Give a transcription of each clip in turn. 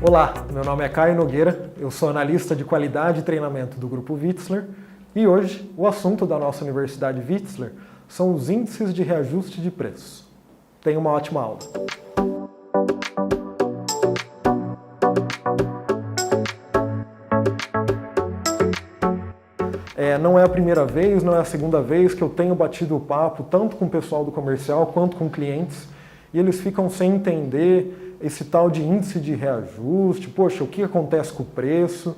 Olá, meu nome é Caio Nogueira, eu sou analista de qualidade e treinamento do Grupo Wietzler e hoje o assunto da nossa Universidade Wietzler são os índices de reajuste de preço. Tenha uma ótima aula! Não é a primeira vez, não é a segunda vez que eu tenho batido o papo tanto com o pessoal do comercial quanto com clientes e eles ficam sem entender esse tal de índice de reajuste, poxa, o que acontece com o preço?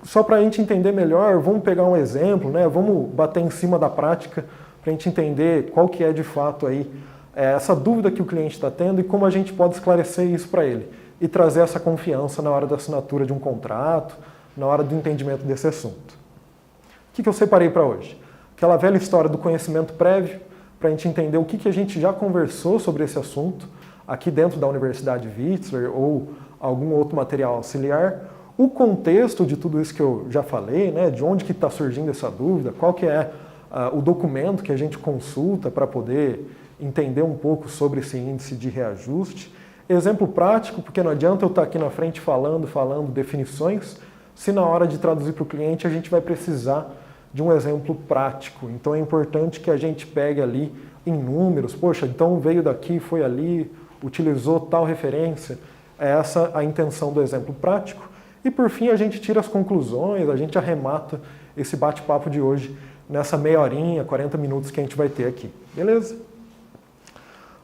Só para a gente entender melhor, vamos pegar um exemplo, né? Vamos bater em cima da prática para a gente entender qual que é de fato aí essa dúvida que o cliente está tendo e como a gente pode esclarecer isso para ele e trazer essa confiança na hora da assinatura de um contrato, na hora do entendimento desse assunto. O que eu separei para hoje? Aquela velha história do conhecimento prévio, para a gente entender o que a gente já conversou sobre esse assunto aqui dentro da Universidade Wietzler ou algum outro material auxiliar, o contexto de tudo isso que eu já falei, né, de onde que está surgindo essa dúvida, qual que é o documento que a gente consulta para poder entender um pouco sobre esse índice de reajuste. Exemplo prático, porque não adianta eu estar aqui na frente falando definições, se na hora de traduzir para o cliente a gente vai precisar de um exemplo prático. Então é importante que a gente pegue ali em números, poxa, então veio daqui, foi ali, utilizou tal referência. É essa a intenção do exemplo prático. E por fim a gente tira as conclusões, a gente arremata esse bate-papo de hoje nessa meia horinha, 40 minutos que a gente vai ter aqui. Beleza?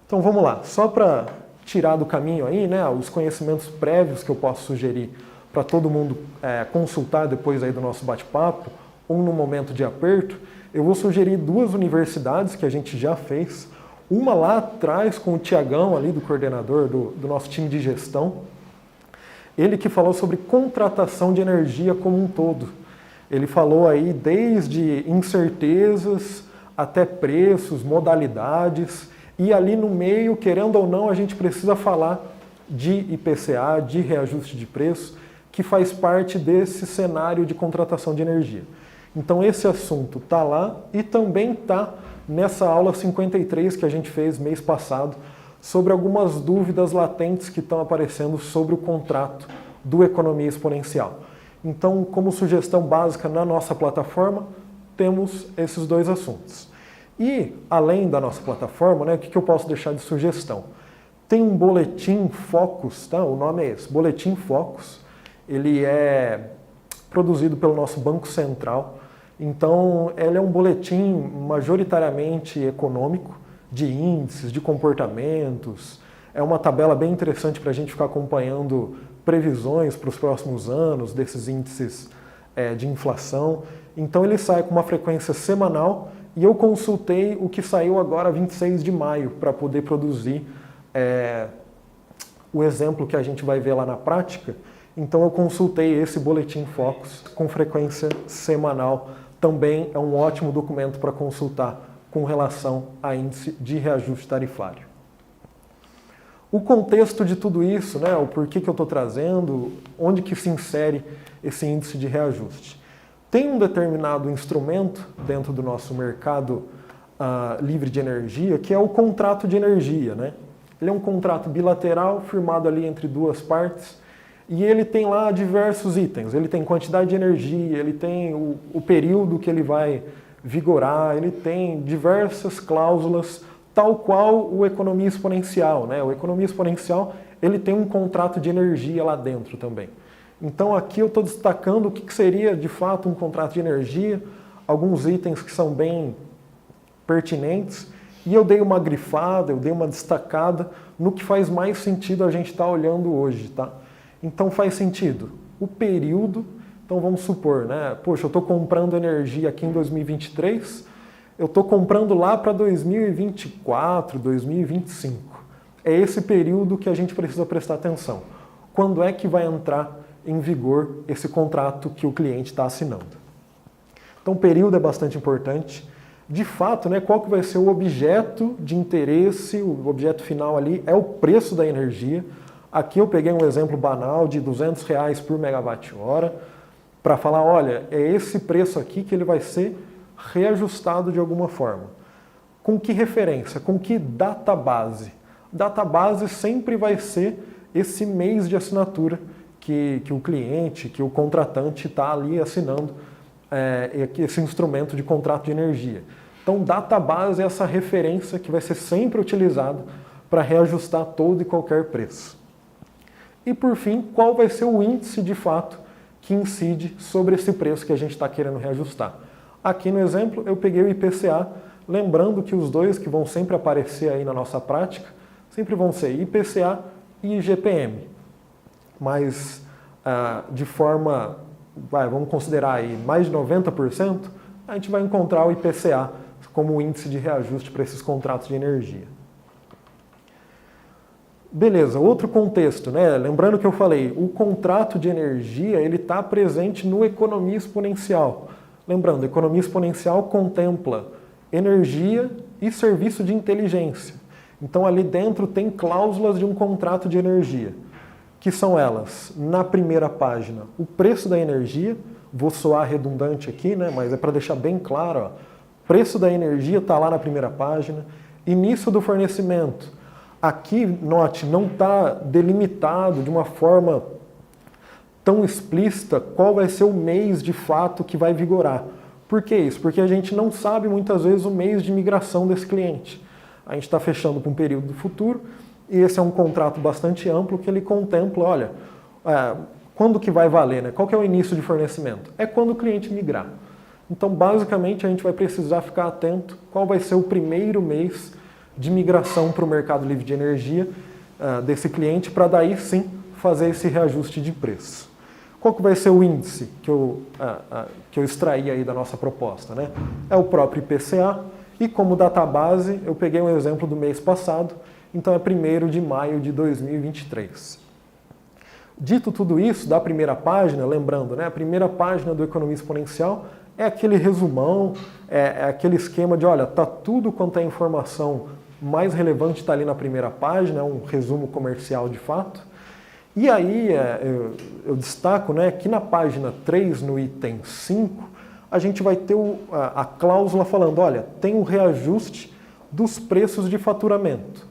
Então vamos lá, só para tirar do caminho aí, né, os conhecimentos prévios que eu posso sugerir para todo mundo consultar depois aí do nosso bate-papo, ou no momento de aperto, eu vou sugerir duas universidades que a gente já fez. Uma lá atrás com o Tiagão, ali do coordenador do nosso time de gestão. Ele que falou sobre contratação de energia como um todo. Ele falou aí desde incertezas até preços, modalidades. E ali no meio, querendo ou não, a gente precisa falar de IPCA, de reajuste de preço, que faz parte desse cenário de contratação de energia. Então esse assunto está lá e também está nessa aula 53 que a gente fez mês passado sobre algumas dúvidas latentes que estão aparecendo sobre o contrato do Economia Exponencial. Então, como sugestão básica na nossa plataforma, temos esses dois assuntos. E, além da nossa plataforma, né, o que eu posso deixar de sugestão? Tem um boletim Focus, tá? O nome é esse, Boletim Focus. Ele é produzido pelo nosso Banco Central. Então, ele é um boletim majoritariamente econômico, de índices, de comportamentos. É uma tabela bem interessante para a gente ficar acompanhando previsões para os próximos anos desses índices de inflação. Então, ele sai com uma frequência semanal e eu consultei o que saiu agora 26 de maio para poder produzir o exemplo que a gente vai ver lá na prática. Então eu consultei esse Boletim Focus com frequência semanal. Também é um ótimo documento para consultar com relação a índice de reajuste tarifário. O contexto de tudo isso, né, o porquê que eu estou trazendo, onde que se insere esse índice de reajuste. Tem um determinado instrumento dentro do nosso mercado livre de energia, que é o contrato de energia, né? Ele é um contrato bilateral firmado ali entre duas partes. E ele tem lá diversos itens, ele tem quantidade de energia, ele tem o período que ele vai vigorar, ele tem diversas cláusulas, tal qual o Economia Exponencial, né? O Economia Exponencial, ele tem um contrato de energia lá dentro também. Então aqui eu estou destacando o que seria de fato um contrato de energia, alguns itens que são bem pertinentes, e eu dei uma grifada, eu dei uma destacada no que faz mais sentido a gente estar olhando hoje, tá? Então faz sentido o período, então vamos supor, né? Poxa, eu estou comprando energia aqui em 2023, eu estou comprando lá para 2024, 2025. É esse período que a gente precisa prestar atenção. Quando é que vai entrar em vigor esse contrato que o cliente está assinando? Então o período é bastante importante. De fato, né, qual que vai ser o objeto de interesse, o objeto final ali é o preço da energia. Aqui eu peguei um exemplo banal de R$200 por megawatt-hora para falar, olha, é esse preço aqui que ele vai ser reajustado de alguma forma. Com que referência? Com que database? Database sempre vai ser esse mês de assinatura que o cliente, que o contratante está ali assinando esse instrumento de contrato de energia. Então, database é essa referência que vai ser sempre utilizada para reajustar todo e qualquer preço. E, por fim, qual vai ser o índice de fato que incide sobre esse preço que a gente está querendo reajustar. Aqui no exemplo, eu peguei o IPCA, lembrando que os dois que vão sempre aparecer aí na nossa prática, sempre vão ser IPCA e IGPM. Mas, de forma, vamos considerar aí, mais de 90%, a gente vai encontrar o IPCA como índice de reajuste para esses contratos de energia. Beleza, outro contexto, né? Lembrando que eu falei, o contrato de energia ele está presente no economia exponencial. Lembrando, economia exponencial contempla energia e serviço de inteligência. Então ali dentro tem cláusulas de um contrato de energia, que são elas, na primeira página, o preço da energia, vou soar redundante aqui, né? Mas é para deixar bem claro, ó, preço da energia está lá na primeira página, início do fornecimento. Aqui, note, não está delimitado de uma forma tão explícita qual vai ser o mês de fato que vai vigorar. Por que isso? Porque a gente não sabe muitas vezes o mês de migração desse cliente. A gente está fechando para um período do futuro e esse é um contrato bastante amplo que ele contempla, olha, quando que vai valer, né? Qual que é o início de fornecimento? É quando o cliente migrar. Então, basicamente, a gente vai precisar ficar atento qual vai ser o primeiro mês de migração para o mercado livre de energia desse cliente, para daí sim fazer esse reajuste de preço. Qual que vai ser o índice que eu extraí aí da nossa proposta, né? É o próprio IPCA e como database eu peguei um exemplo do mês passado, então é 1º de maio de 2023. Dito tudo isso, da primeira página, lembrando, né, a primeira página do Economia Exponencial é aquele resumão, é aquele esquema de, olha, tá tudo quanto é informação mais relevante está ali na primeira página, é um resumo comercial de fato. E aí eu destaco, né, que na página 3, no item 5, a gente vai ter a cláusula falando, olha, tem um reajuste dos preços de faturamento.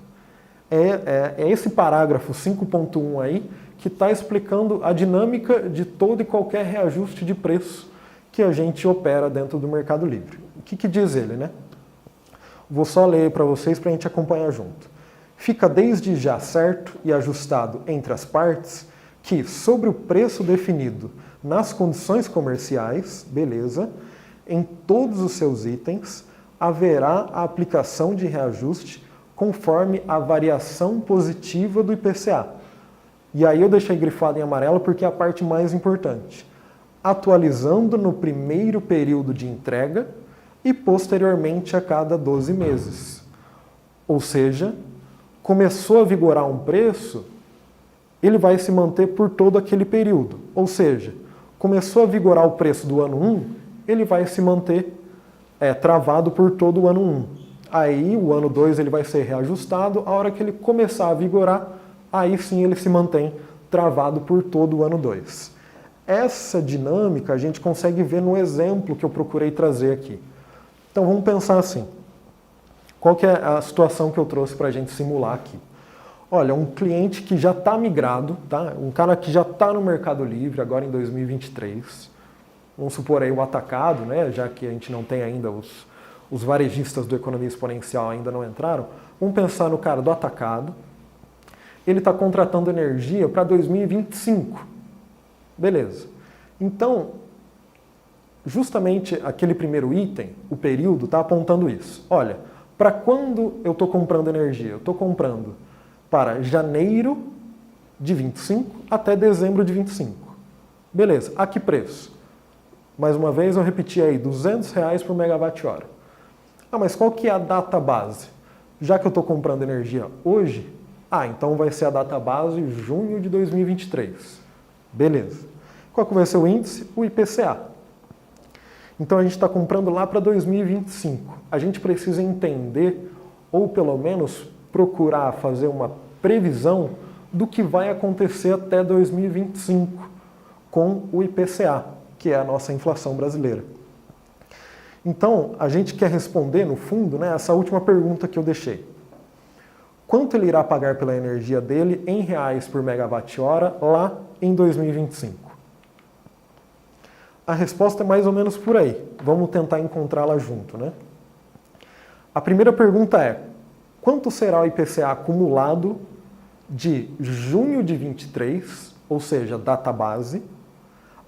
É esse parágrafo 5.1 aí que está explicando a dinâmica de todo e qualquer reajuste de preço que a gente opera dentro do Mercado Livre. O que diz ele, né? Vou só ler para vocês para a gente acompanhar junto. Fica desde já certo e ajustado entre as partes que, sobre o preço definido nas condições comerciais, beleza, em todos os seus itens, haverá a aplicação de reajuste conforme a variação positiva do IPCA. E aí eu deixei grifado em amarelo porque é a parte mais importante. Atualizando no primeiro período de entrega e posteriormente a cada 12 meses. Ou seja, começou a vigorar um preço, ele vai se manter por todo aquele período. Ou seja, começou a vigorar o preço do ano 1, ele vai se manter travado por todo o ano 1. Aí o ano 2 ele vai ser reajustado, a hora que ele começar a vigorar, aí sim ele se mantém travado por todo o ano 2. Essa dinâmica a gente consegue ver no exemplo que eu procurei trazer aqui. Então vamos pensar assim, qual que é a situação que eu trouxe para a gente simular aqui? Olha, um cliente que já está migrado, tá? Um cara que já está no Mercado Livre agora em 2023, vamos supor aí o atacado, né? Já que a gente não tem ainda os varejistas do Economia Exponencial ainda não entraram, vamos pensar no cara do atacado, ele está contratando energia para 2025, beleza. Então, justamente aquele primeiro item, o período, está apontando isso. Olha, para quando eu estou comprando energia? Eu estou comprando para janeiro de 25 até dezembro de 25. Beleza, a que preço? Mais uma vez eu repeti aí, R$200 por megawatt-hora. Ah, mas qual que é a data base? Já que eu estou comprando energia hoje, então vai ser a data base junho de 2023. Beleza. Qual que vai ser o índice? O IPCA. Então a gente está comprando lá para 2025. A gente precisa entender, ou pelo menos procurar fazer uma previsão do que vai acontecer até 2025 com o IPCA, que é a nossa inflação brasileira. Então a gente quer responder, no fundo, né, essa última pergunta que eu deixei. quanto ele irá pagar pela energia dele em reais por megawatt-hora lá em 2025? A resposta é mais ou menos por aí. Vamos tentar encontrá-la junto, né? A primeira pergunta é: quanto será o IPCA acumulado de junho de 23, ou seja, data base,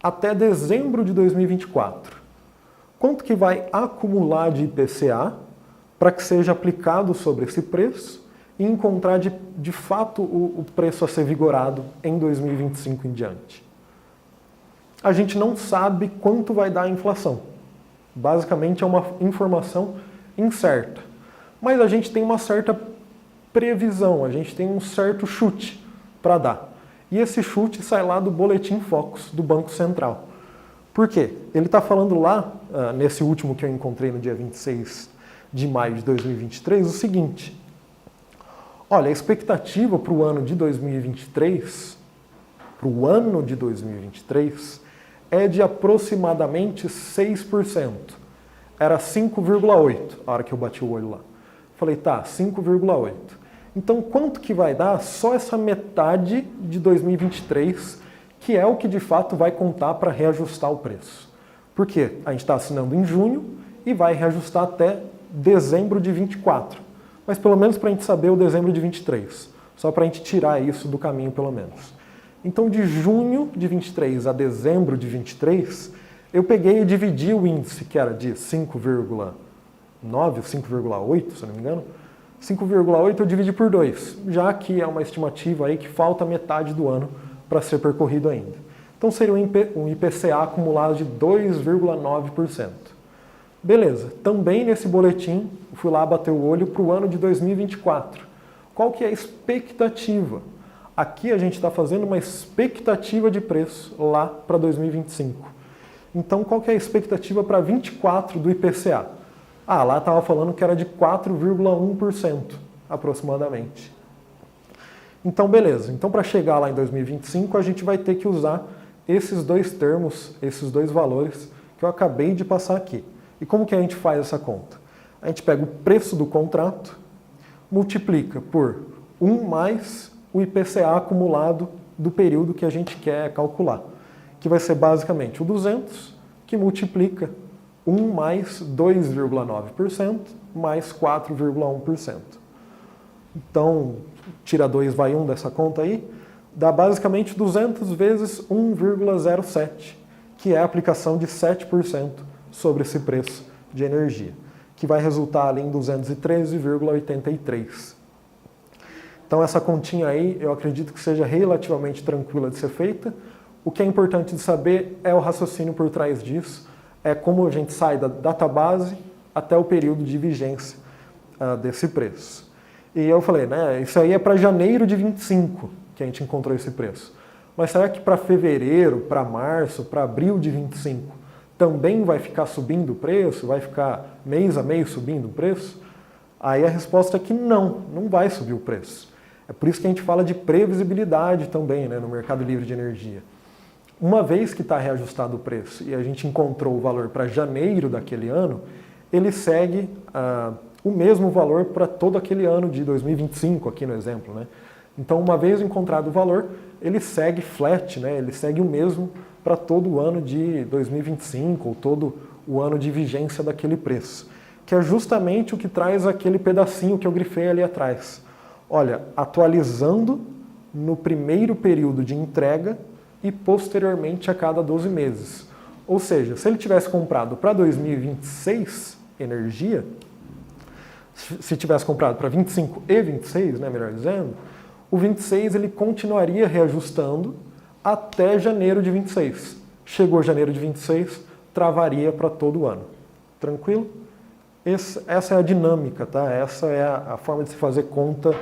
até dezembro de 2024? Quanto que vai acumular de IPCA para que seja aplicado sobre esse preço e encontrar de fato o preço a ser vigorado em 2025 em diante? A gente não sabe quanto vai dar a inflação. Basicamente é uma informação incerta. Mas a gente tem uma certa previsão, a gente tem um certo chute para dar. E esse chute sai lá do Boletim Focus, do Banco Central. Por quê? Ele está falando lá, nesse último que eu encontrei no dia 26 de maio de 2023, o seguinte: olha, a expectativa para o ano de 2023, é de aproximadamente 6%. Era 5,8% a hora que eu bati o olho lá. Falei, tá, 5,8%. Então, quanto que vai dar só essa metade de 2023, que é o que de fato vai contar para reajustar o preço? Porque a gente está assinando em junho e vai reajustar até dezembro de 24. Mas pelo menos para a gente saber o dezembro de 23. Só para a gente tirar isso do caminho, pelo menos. Então, de junho de 23 a dezembro de 23, eu peguei e dividi o índice, que era de 5,9 ou 5,8, se eu não me engano. 5,8 eu dividi por 2, já que é uma estimativa aí que falta metade do ano para ser percorrido ainda. Então seria um IPCA acumulado de 2,9%. Beleza, também nesse boletim, fui lá bater o olho para o ano de 2024. Qual que é a expectativa? Aqui a gente está fazendo uma expectativa de preço lá para 2025. Então qual que é a expectativa para 24 do IPCA? Ah, lá estava falando que era de 4,1% aproximadamente. Então beleza, então para chegar lá em 2025 a gente vai ter que usar esses dois termos, esses dois valores que eu acabei de passar aqui. E como que a gente faz essa conta? A gente pega o preço do contrato, multiplica por 1 mais o IPCA acumulado do período que a gente quer calcular, que vai ser basicamente o 200, que multiplica 1 mais 2,9% mais 4,1%. Então, tira 2, vai 1 dessa conta aí, dá basicamente 200 vezes 1,07, que é a aplicação de 7% sobre esse preço de energia, que vai resultar ali em 213,83. Então essa continha aí, eu acredito que seja relativamente tranquila de ser feita. O que é importante de saber é o raciocínio por trás disso, é como a gente sai da database até o período de vigência desse preço. E eu falei, né, isso aí é para janeiro de 25 que a gente encontrou esse preço. Mas será que para fevereiro, para março, para abril de 25 também vai ficar subindo o preço? Vai ficar mês a mês subindo o preço? Aí a resposta é que não vai subir o preço. É por isso que a gente fala de previsibilidade também, né, no mercado livre de energia. Uma vez que está reajustado o preço e a gente encontrou o valor para janeiro daquele ano, ele segue o mesmo valor para todo aquele ano de 2025, aqui no exemplo, né? Então, uma vez encontrado o valor, ele segue flat, né? Ele segue o mesmo para todo o ano de 2025 ou todo o ano de vigência daquele preço, que é justamente o que traz aquele pedacinho que eu grifei ali atrás. Olha, atualizando no primeiro período de entrega e posteriormente a cada 12 meses. Ou seja, se ele tivesse comprado para 2026 energia, se tivesse comprado para 25 e 26, né, melhor dizendo, o 26 ele continuaria reajustando até janeiro de 26. Chegou janeiro de 26, travaria para todo o ano. Tranquilo? Essa é a dinâmica, tá? Essa é a forma de se fazer conta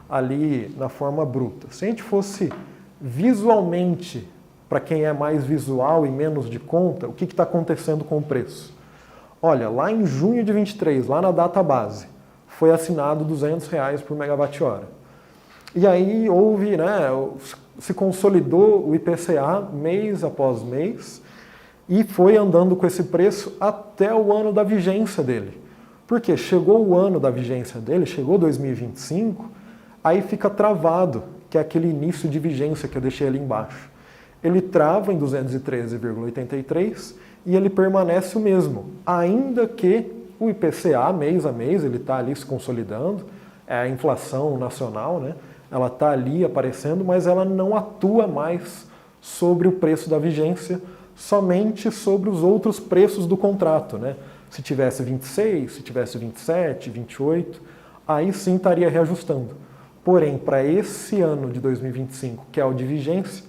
ali na forma bruta. Se a gente fosse visualmente, para quem é mais visual e menos de conta, o que está acontecendo com o preço? Olha, lá em junho de 23, lá na data base, foi assinado R$200 por megawatt-hora. E aí houve, né, se consolidou o IPCA mês após mês e foi andando com esse preço até o ano da vigência dele. Porque chegou o ano da vigência dele, chegou 2025, aí fica travado, que é aquele início de vigência que eu deixei ali embaixo. Ele trava em 213,83 e ele permanece o mesmo, ainda que o IPCA, mês a mês, ele está ali se consolidando, é a inflação nacional, né? Ela está ali aparecendo, mas ela não atua mais sobre o preço da vigência, somente sobre os outros preços do contrato, né? Se tivesse 26, se tivesse 27, 28, aí sim estaria reajustando. Porém, para esse ano de 2025, que é o de vigência,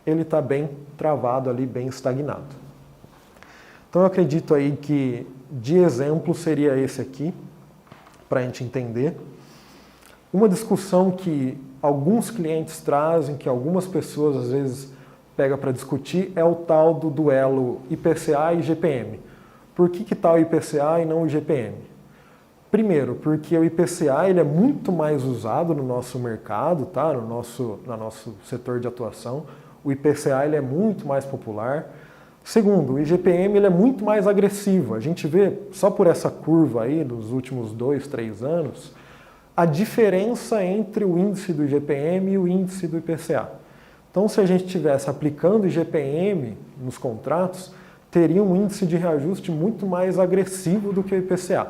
ele está bem travado ali, bem estagnado. Então eu acredito aí que de exemplo seria esse aqui, para a gente entender. Uma discussão que alguns clientes trazem, que algumas pessoas às vezes pegam para discutir, é o tal do duelo IPCA e IGPM. Por que está o IPCA e não o IGPM? Primeiro, porque o IPCA ele é muito mais usado no nosso mercado, tá? no nosso setor de atuação. O IPCA ele é muito mais popular. Segundo, o IGPM ele é muito mais agressivo. A gente vê, só por essa curva aí, nos últimos 2, 3 anos, a diferença entre o índice do IGPM e o índice do IPCA. Então, se a gente estivesse aplicando IGPM nos contratos, teria um índice de reajuste muito mais agressivo do que o IPCA.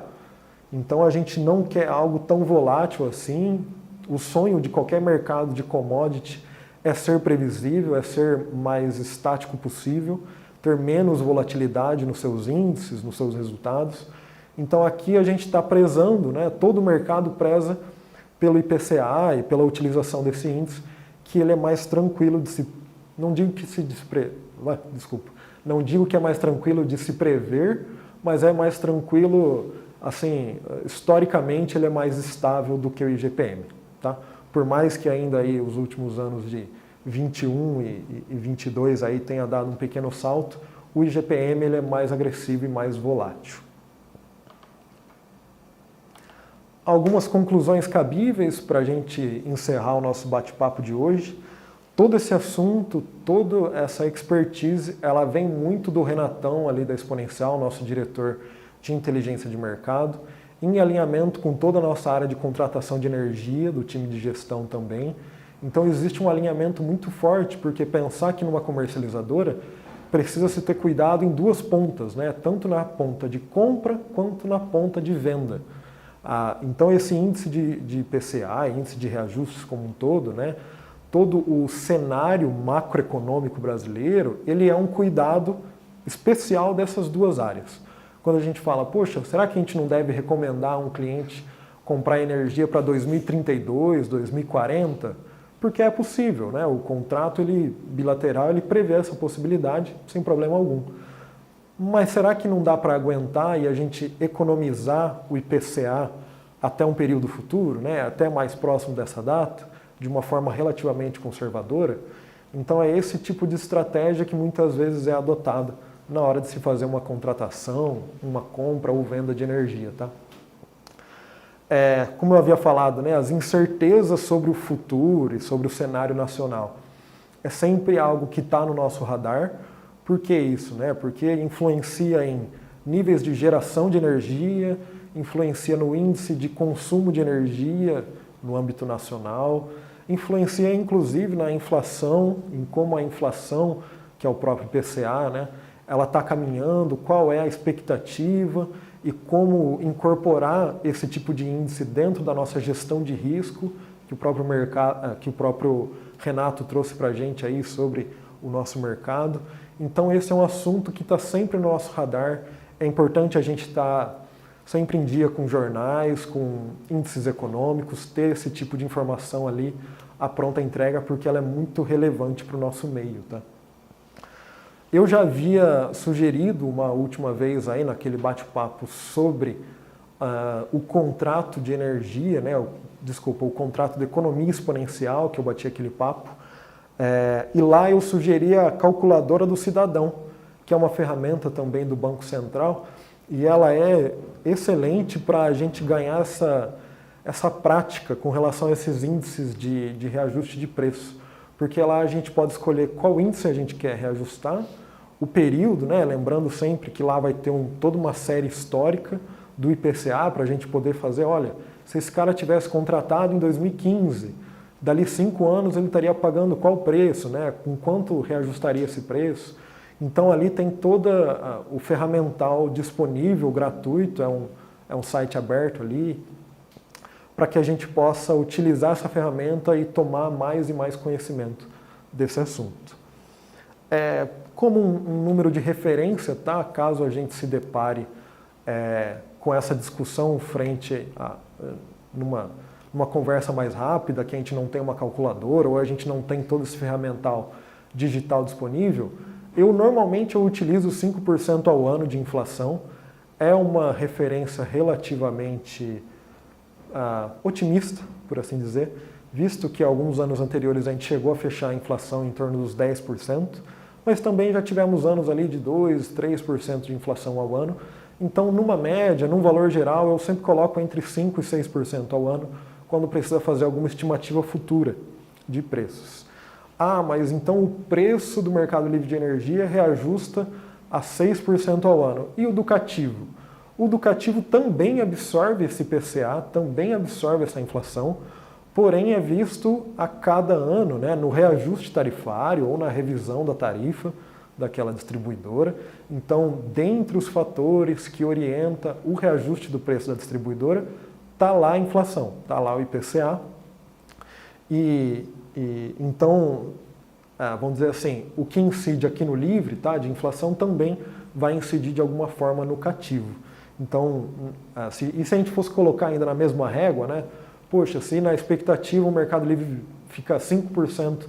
Então, a gente não quer algo tão volátil assim. O sonho de qualquer mercado de commodity é ser previsível, é ser mais estático possível, ter menos volatilidade nos seus índices, nos seus resultados. Então aqui a gente está prezando, né, todo o mercado preza pelo IPCA e pela utilização desse índice, que ele é mais tranquilo de se... Não digo que não digo que é mais tranquilo de se prever, mas é mais tranquilo, assim, historicamente ele é mais estável do que o IGPM, tá? Por mais que ainda aí os últimos anos de 21 e 22 aí tenha dado um pequeno salto, o IGPM ele é mais agressivo e mais volátil. Algumas conclusões cabíveis para a gente encerrar o nosso bate-papo de hoje. Todo esse assunto, toda essa expertise, ela vem muito do Renatão ali da Exponencial, nosso diretor de inteligência de mercado, em alinhamento com toda a nossa área de contratação de energia, do time de gestão também. Então existe um alinhamento muito forte, porque pensar que numa comercializadora precisa se ter cuidado em duas pontas, né? Tanto na ponta de compra quanto na ponta de venda. Então esse índice de IPCA, índice de reajustes como um todo, né? Todo o cenário macroeconômico brasileiro, ele é um cuidado especial dessas duas áreas. Quando a gente fala, poxa, será que a gente não deve recomendar a um cliente comprar energia para 2032, 2040? Porque é possível, né? O contrato bilateral ele prevê essa possibilidade sem problema algum. Mas será que não dá para aguentar e a gente economizar o IPCA até um período futuro, né? Até mais próximo dessa data, de uma forma relativamente conservadora? Então é esse tipo de estratégia que muitas vezes é adotada na hora de se fazer uma contratação, uma compra ou venda de energia, tá? Como eu havia falado, né, as incertezas sobre o futuro e sobre o cenário nacional é sempre algo que está no nosso radar. Por que isso? Né? Porque influencia em níveis de geração de energia, influencia no índice de consumo de energia no âmbito nacional, influencia inclusive na inflação, em como a inflação, que é o próprio IPCA, né, ela está caminhando, qual é a expectativa e como incorporar esse tipo de índice dentro da nossa gestão de risco, que o próprio mercado, que o próprio Renato trouxe para a gente aí sobre o nosso mercado. Então esse é um assunto que está sempre no nosso radar. É importante a gente estar sempre em dia com jornais, com índices econômicos, ter esse tipo de informação ali à pronta entrega, porque ela é muito relevante para o nosso meio, tá? Eu já havia sugerido uma última vez aí naquele bate-papo sobre o contrato de energia, né? O contrato de economia exponencial, que eu bati aquele papo, e lá eu sugeri a calculadora do cidadão, que é uma ferramenta também do Banco Central, e ela é excelente para a gente ganhar essa prática com relação a esses índices de reajuste de preço, porque lá a gente pode escolher qual índice a gente quer reajustar, o período, né? Lembrando sempre que lá vai ter toda uma série histórica do IPCA para a gente poder fazer, olha, Se esse cara tivesse contratado em 2015, dali 5 anos ele estaria pagando qual preço, né? Com quanto reajustaria esse preço? Então ali tem todo o ferramental disponível, gratuito, é um site aberto ali, para que a gente possa utilizar essa ferramenta e tomar mais e mais conhecimento desse assunto. Como um número de referência, tá? Caso a gente se depare com essa discussão frente a numa conversa mais rápida, que a gente não tem uma calculadora ou a gente não tem todo esse ferramental digital disponível, normalmente eu utilizo 5% ao ano de inflação. É uma referência relativamente otimista, por assim dizer, visto que alguns anos anteriores a gente chegou a fechar a inflação em torno dos 10%, mas também já tivemos anos ali de 2%, 3% de inflação ao ano. Então, numa média, num valor geral, eu sempre coloco entre 5% e 6% ao ano, quando precisa fazer alguma estimativa futura de preços. Mas então o preço do Mercado Livre de Energia reajusta a 6% ao ano. E o do cativo? O do cativo também absorve esse IPCA, também absorve essa inflação, porém é visto a cada ano, né, no reajuste tarifário ou na revisão da tarifa daquela distribuidora. Então, dentre os fatores que orienta o reajuste do preço da distribuidora, está lá a inflação, está lá o IPCA. Então, vamos dizer assim, o que incide aqui no livre, tá, de inflação, também vai incidir de alguma forma no cativo. Então, se a gente fosse colocar ainda na mesma régua, né, poxa, se na expectativa o Mercado Livre fica 5%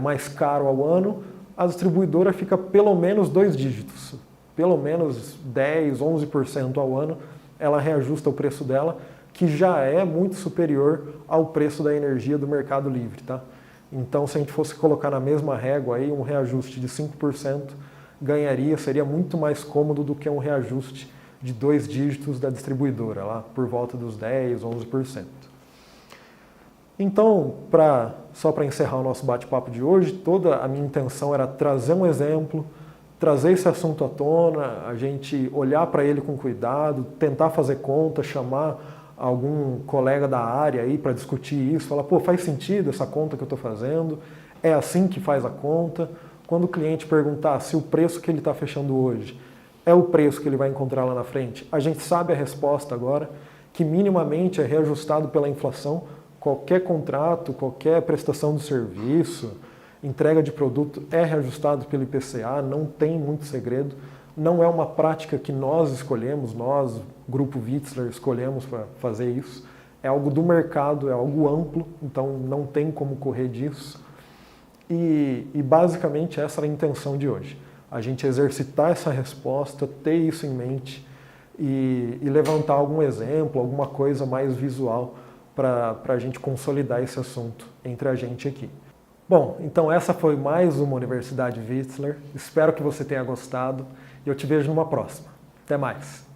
mais caro ao ano, a distribuidora fica pelo menos 2 dígitos, pelo menos 10%, 11% ao ano, ela reajusta o preço dela, que já é muito superior ao preço da energia do Mercado Livre, tá? Então, se a gente fosse colocar na mesma régua aí, um reajuste de 5% seria muito mais cômodo do que um reajuste de 2 dígitos da distribuidora, lá por volta dos 10%, 11%. Então, só para encerrar o nosso bate-papo de hoje, toda a minha intenção era trazer um exemplo, trazer esse assunto à tona, a gente olhar para ele com cuidado, tentar fazer conta, chamar algum colega da área aí para discutir isso, falar, pô, faz sentido essa conta que eu estou fazendo? É assim que faz a conta? Quando o cliente perguntar se o preço que ele está fechando hoje é o preço que ele vai encontrar lá na frente, a gente sabe a resposta agora, que minimamente é reajustado pela inflação. Qualquer contrato, qualquer prestação de serviço, entrega de produto é reajustado pelo IPCA, não tem muito segredo. Não é uma prática que nós escolhemos, nós, Grupo Witzler, escolhemos para fazer isso. É algo do mercado, é algo amplo, então não tem como correr disso. E basicamente essa era a intenção de hoje. A gente exercitar essa resposta, ter isso em mente e levantar algum exemplo, alguma coisa mais visual para a gente consolidar esse assunto entre a gente aqui. Bom, então essa foi mais uma Universidade Witzler. Espero que você tenha gostado e eu te vejo numa próxima. Até mais!